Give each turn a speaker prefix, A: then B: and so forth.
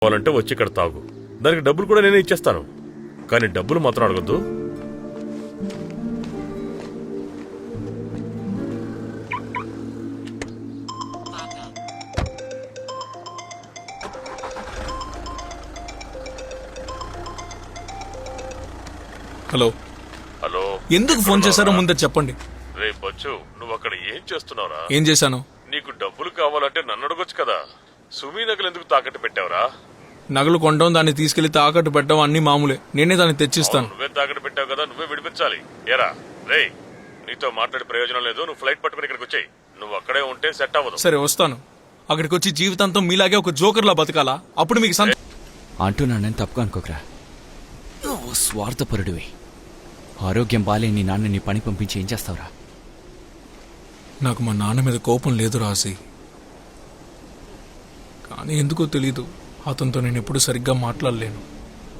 A: కావాలంటే వచ్చి ఇక్కడ తాగు, దానికి డబ్బులు కూడా నేనే ఇచ్చేస్తాను. కానీ డబ్బులు మాత్రం అడగద్దు.
B: హలో
A: హలో,
B: ఎందుకు ఫోన్ చేశారో ముందే చెప్పండి.
A: రే బచ్చు, నువ్వు అక్కడ ఏం చేస్తున్నావురా?
B: ఏం చేశాను?
A: నీకు డబ్బులు కావాలంటే నన్ను అడగొచ్చు కదా. సుమీ నగలు ఎందుకు తాకట్టు పెట్టావురా?
B: నగలు కొనడం, దాన్ని తీసుకెళ్లి తాకట్టు పెట్టడం అన్ని మామూలే. నేనే దాన్ని తెచ్చిస్తాను.
A: నువ్వే తాకట్టు పెట్టావు కదా, నువ్వే విడిపించాలి. ఏరా రే, నీతో మాట్లాడే ప్రయోజనం లేదు. నువ్వు ఫ్లైట్ పట్టుకుని ఇక్కడికి వచ్చాయి. నువ్వు అక్కడే ఉంటే సెట్ అవ్వదు.
B: సరే వస్తాను. అక్కడికి వచ్చి జీవితాంతం మీలాగే ఒక జోకర్లా బతకాలా? అప్పుడు మీకు
C: అంటున్నానని తప్పుగా అనుకోకరా. నువ్వు స్వార్థపరుడివి. ఆరోగ్యం బాలే నీ నాన్న నీ పని పంపించి ఏం చేస్తావురా?
B: నాకు మా నాన్న మీద కోపం లేదు రాసి, కానీ ఎందుకో తెలీదు, అతనితో నేను ఎప్పుడు సరిగ్గా మాట్లాడలేను.